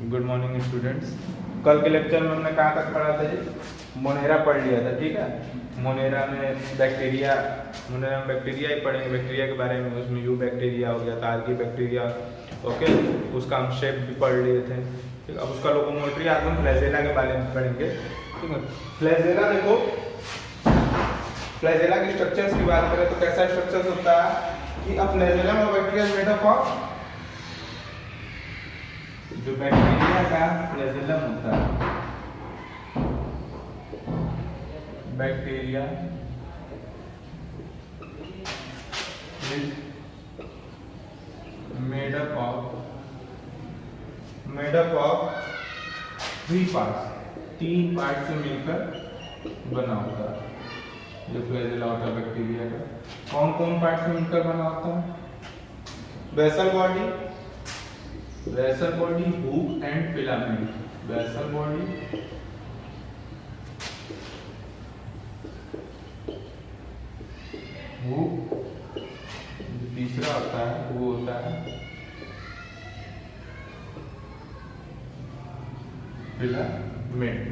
Good morning students. कल के lecture में हमने कहाँ तक पढ़ा था जी? मोनेरा पढ़ लिया था, ठीक है। मोनेरा में बैक्टीरिया ही पढ़ेंगे, बैक्टीरिया के बारे में। उसमें यू बैक्टीरिया हो गया था, आर्की बैक्टीरिया, ओके। उसका हम शेप भी पढ़ लिए थे, ठीक है। अब उसका लोकोमोटरी आज हम फ्लैजेला के बारे में पढ़ेंगे, ठीक है। फ्लैजेला देखो, फ्लैजेला के स्ट्रक्चर्स की बात करें तो कैसा स्ट्रक्चर होता है कि अब फ्लैजेला में बैक्टीरिया मेड अप ऑफ, जो बैक्टीरिया का फ्लैजेलम होता है, bacteria is made up of 3 parts, 3 part से मिलकर बना होता है जो फ्लैजेला होता है बैक्टीरिया का। कौन कौन पार्ट से मिलकर बना होता है? Basal body, hook and filament. Basal body, hook, तीसरा होता है वो होता है फिलामेंट,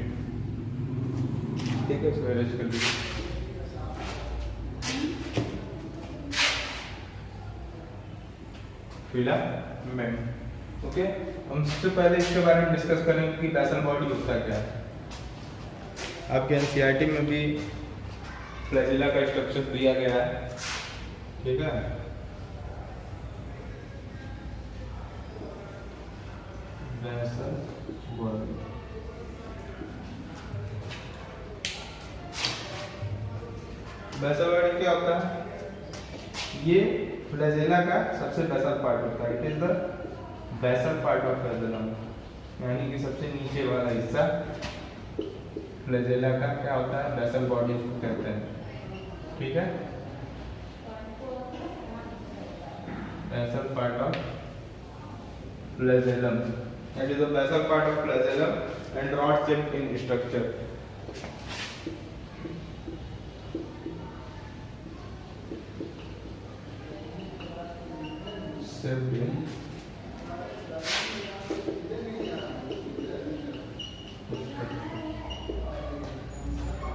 ठीक है। इसको अरेंज कर लीजिए। Filament, okay. हम सबसे पहले इसके बारे में डिस्कस करेंगे कि बेसल बॉडी होता क्या है। आपके एनसीईआरटी में भी फ्लैजेला का स्ट्रक्चर दिया गया है, ठीक है। बेसल बॉडी, बेसल बॉडी क्या होता है? ये फ्लैजेला का सबसे बेसल पार्ट होता है। It is the basal part of flagellum, यानी कि सबसे नीचे वाला हिस्सा फ्लैजेला का क्या होता है? बेसल बॉडी कहते हैं, ठीक है। Basal part of flagellum, that is the basal part of flagellum and rod shaped in structure.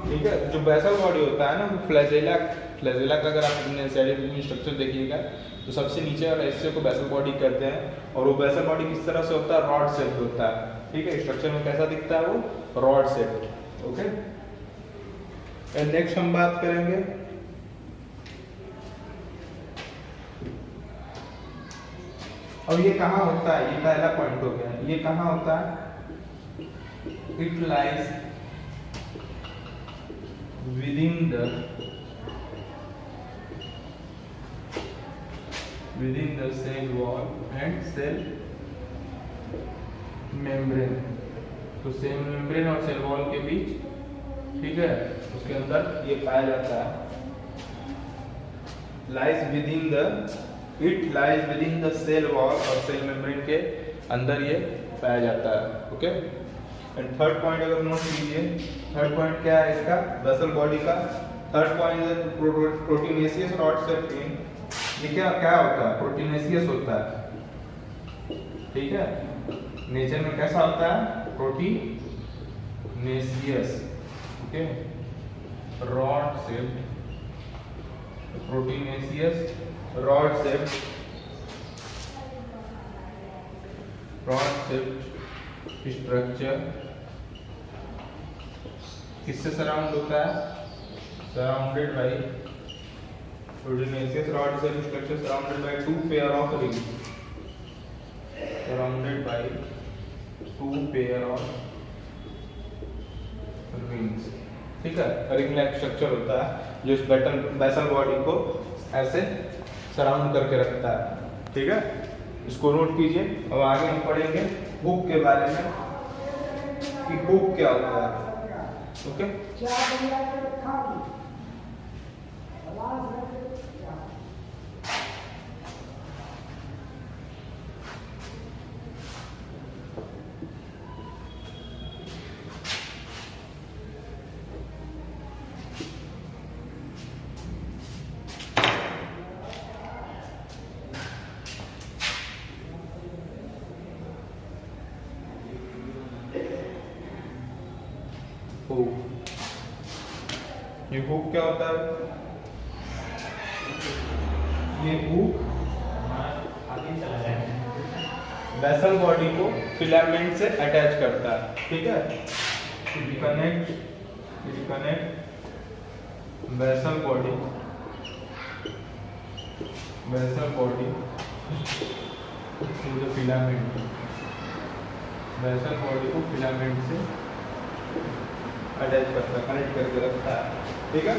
ठीक है। जो बेसल बॉडी होता है ना, फ्लैजेला का अगर आप अपने स्ट्रक्चर देखिएगा तो सबसे नीचे वाले हिस्से को बेसल बॉडी कहते हैं। और वो बेसल बॉडी किस तरह से होता है? रॉड शेप होता है, ठीक है। स्ट्रक्चर में कैसा दिखता है वो? Rod shape, okay. And next हम बात करेंगे अब ये कहाँ होता है? ये पहला पॉइंट हो गया। ये कहाँ होता है? It lies within the cell wall and cell membrane। तो सेल मेम्ब्रेन और सेल वॉल के बीच, ठीक है, उसके अंदर ये पाया जाता है। It lies within the cell wall और सेल मेम्ब्रेन के अंदर ये पाया जाता है, ओके। एंड थर्ड पॉइंट अगर नोट कीजिए, थर्ड पॉइंट क्या है इसका? बेसल बॉडी का third point is proteinaceous rod shape in. ये क्या होता है? प्रोटीनेशियस होता है, ठीक है। नेचर में कैसा होता है? Proteinaceous, okay. Rod shape, proteinaceous rod shape structure किससे सराउंड होता है? Surrounded by proteinaceous rod shape structure surrounded by 2 pair of rings, surrounded by 2 pair of rings, ठीक है। रिंग लाइक स्ट्रक्चर होता है जो इस बेसल बॉडी को ऐसे सराउंड करके रखता है, ठीक है। इसको नोट कीजिए। अब आगे हम पढ़ेंगे हुक के बारे में कि हुक क्या होता है, ओके। हुक। ये हुक क्या होता है? ये हुक वेसल बॉडी को फिलामेंट से अटैच करता है, ठीक है। Connect basal body to the filament, basal body को फिलामेंट से अटैच करता है, कनेक्ट करके रखता है, ठीक है।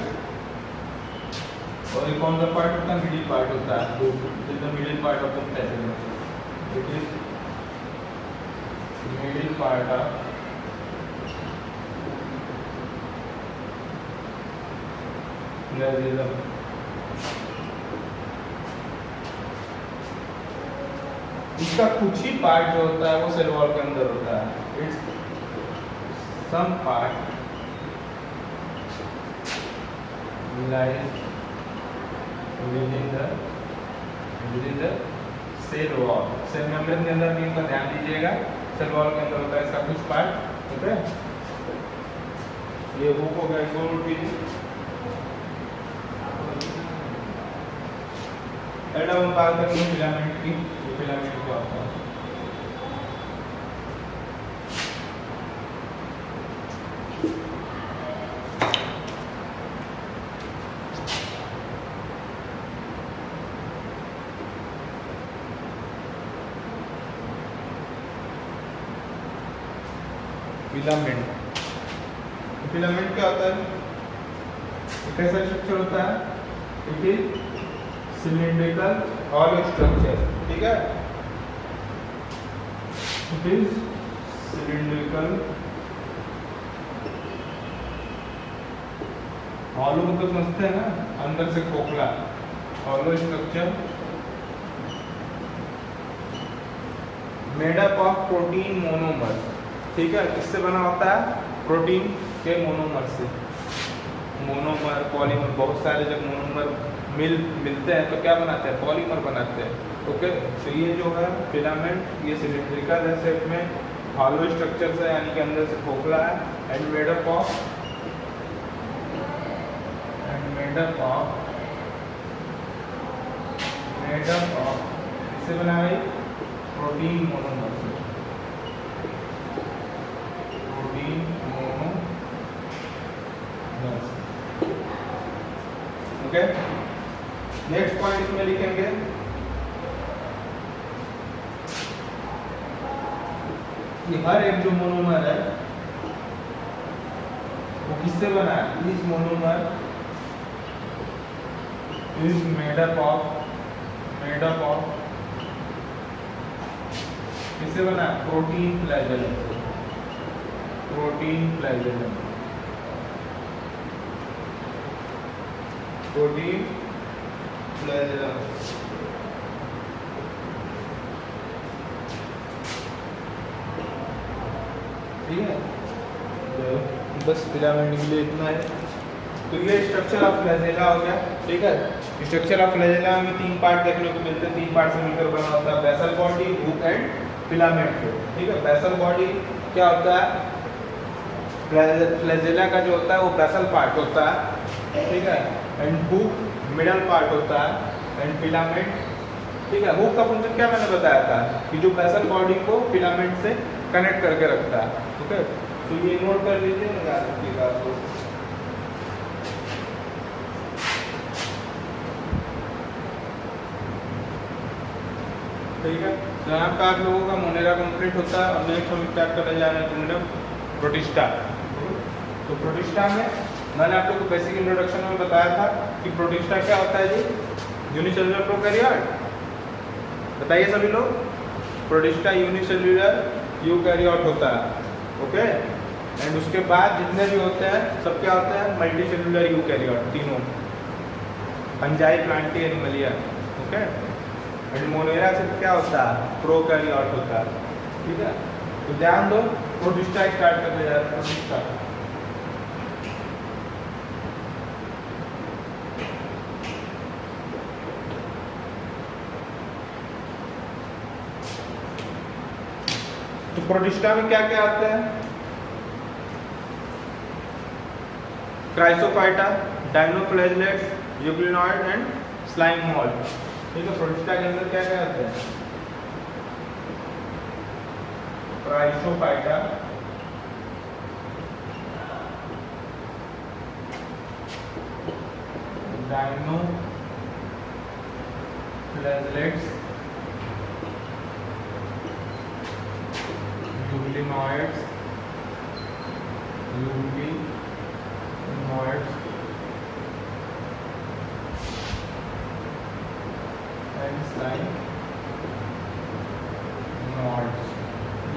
और ये कौन सा पार्ट होता है? मिडिल पार्ट होता है। This is the middle part of the flagellum, it is middle part of flagellum. इसका कुछ ही पार्ट जो होता है वो सेल वॉल के अंदर होता है। It's some part lies within the cell wall. Cell membrane के अंदर भी इनका ध्यान दीजिएगा, सेल वॉल के अंदर होता है इसका कुछ पार्ट, ओके। ये हुक हो गया, इसको नोट कीजिए। अब हम बात करेंगे फिलामेंट की। ये फिलामेंट क्या होता है? फिलामेंट क्या होता है? कैसा स्ट्रक्चर होता है? It is cylindrical hollow structure, ठीक है। इट इज सिलिंड्रिकल हॉलो मतलब समझते हैं ना, अंदर से खोखला, hollow structure made up of protein monomer, ठीक है। किससे बना होता है? प्रोटीन के मोनोमर से। मोनोमर, पॉलीमर, बहुत सारे जब मोनोमर मिलते हैं तो क्या बनाते हैं? पॉलीमर बनाते हैं, ओके। तो ये जो है फिलामेंट, ये सिलिंड्रिकल है शेप में, हॉलो स्ट्रक्चर से, यानी कि अंदर से खोखला है, एंड मेड अप ऑफ इससे बना है प्रोटीन मोनोमर से, ओके। नेक्स्ट पॉइंट इसमें लिखेंगे कि हर एक जो मोनोमर है वो किससे बना है? इस monomer is made up of किससे बना है? प्रोटीन फ्लैजेलम से, प्रोटीन फ्लैजेलम ठीक है। तो बस फिलामेंट के लिए इतना है। तो ये स्ट्रक्चर ऑफ फ्लैजेला हो गया, ठीक है। स्ट्रक्चर ऑफ फ्लैजेला में 3 पार्ट देखने को मिलते हैं, 3 पार्ट से मिलकर बना होता है basal body, hook and filament, ठीक है। बेसल बॉडी क्या होता है? फ्लैजेला का जो होता है वो बेसल पार्ट होता है, ठीक है। एंड हुक मिडल पार्ट होता है, एंड फिलामेंट, ठीक है। हुक का फंक्शन क्या मैंने बताया था कि जो बेसल बॉडी को फिलामेंट से कनेक्ट करके रखता है, ठीक है। तो ये नोट कर लीजिए, याद रखिएगा आपको। ठीक है। तो यहाँ पे आप लोगों का मोनेरा कंप्लीट होता है, और नेक्स्ट हम स्टार्ट करने जा रहे हैं प्रोटिस्टा। तो प्रोटिस्टा में मैंने आप लोग को बेसिक इंट्रोडक्शन में बताया था कि प्रोटिस्टा क्या होता है जी? Unicellular prokaryote. बताइए सभी लोग, प्रोटिस्टा यूनिसेल्युलर यूकैरियोट होता है, ओके। एंड उसके बाद जितने भी होते हैं सब क्या होते हैं? मल्टीसेल्युलर यूकैरियोट, तीनों, fungi, Plantae, Animalia, okay. And Monera से क्या होता है? प्रोकैरियोट होता है, ठीक है। तो ध्यान दो, प्रोटिस्टा स्टार्ट करने जा रहे हैं। प्रोटिस्टा तो प्रोटिस्टा में क्या क्या आता है? Chrysophyta, dinoflagellates, euglenoid and slime mould. ठीक है, प्रोटिस्टा के अंदर क्या क्या आते हैं? Chrysophyta, dinoflagellates, euglenoids and slime moulds,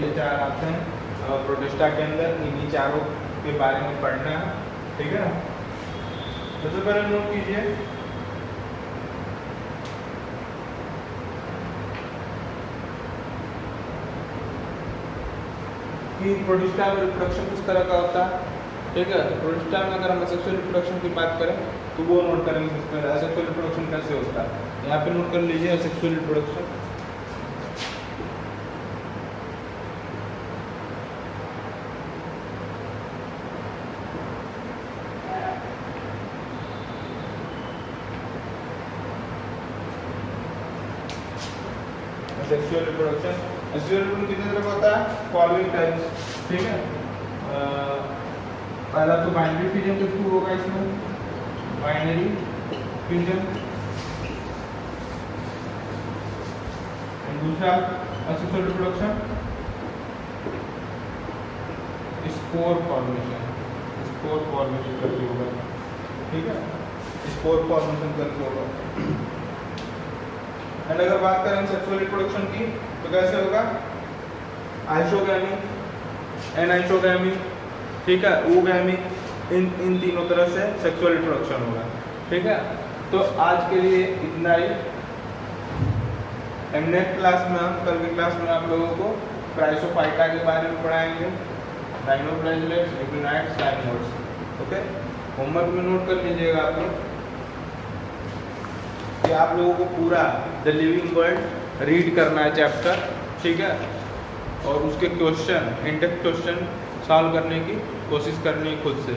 ये चार आते हैं प्रोटिस्टा के अंदर। इन्हीं चारों के बारे में पढ़ना है, ठीक है ना। सबसे पहले नोट कीजिए कि प्रोटिस्टा में रिप्रोडक्शन किस तरह का होता है। ठीक है, तो प्रोटिस्टा में अगर हम सेक्सुअल रिप्रोडक्शन की बात करें तो वो नोट करेंगे सबसे पहले सेक्सुअल रिप्रोडक्शन कैसे होता है। यहाँ पे नोट कर लीजिए सेक्सुअल रिप्रोडक्शन। सेक्सुअल रिप्रोडक्शन कितने तरह का होता है? Following types. ठीक है, पहला तो बाइनरी फिजन के थ्रू होगा इसमें, बाइनरी फिजन। दूसरा सेक्सुअल रिप्रोडक्शन स्पोर फॉर्मेशन करके होगा। ठीक है, स्पोर फॉर्मेशन करके होगा। एंड अगर बात करें सेक्सुअल रिप्रोडक्शन की तो कैसे होगा? आइसोगैमी, एनाइसोगैमी, ठीक है, ooगैमी, इन तीनों तरह से सेक्सुअल रिप्रोडक्शन होगा। ठीक है, तो आज के लिए इतना ही। नेक्स्ट क्लास में हम कल की क्लास में आप लोगों को क्राइसोफाइटा के बारे में पढ़ाएंगे, डायनोफ्लैगेलेट्स, यूक्लिनॉइड्स, स्लाइम मोल्ड्स। ओके, होमवर्क में नोट कर लीजिएगा आप लोग कि आप लोगों को पूरा द लिविंग वर्ल्ड रीड करना है चैप्टर। ठीक है, और उसके क्वेश्चन, इंडेक्स क्वेश्चन सॉल्व करने की कोशिश करनी है खुद से।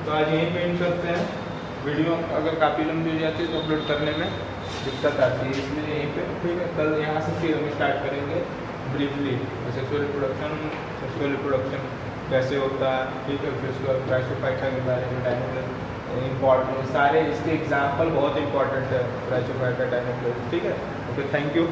तो आज यहीं पे एंड करते हैं। वीडियो अगर काफ़ी लंबी हो जाती है तो अपलोड करने में दिक्कत आती है, इसलिए यहीं पे। ठीक है, कल यहाँ से फिर हम स्टार्ट करेंगे ब्रीफली सेक्सुअल रिप्रोडक्शन कैसे होता है। ठीक है, फिर उसके बाद क्राइसोफाइटा के बारे में, डायनोफ्लैगेलेट्स इम्पॉर्टेंट, सारे इसके एग्जाम्पल बहुत इंपॉर्टेंट है, क्राइसोफाइटा, डायनोफ्लैगेलेट्स। ठीक है, ओके, थैंक यू।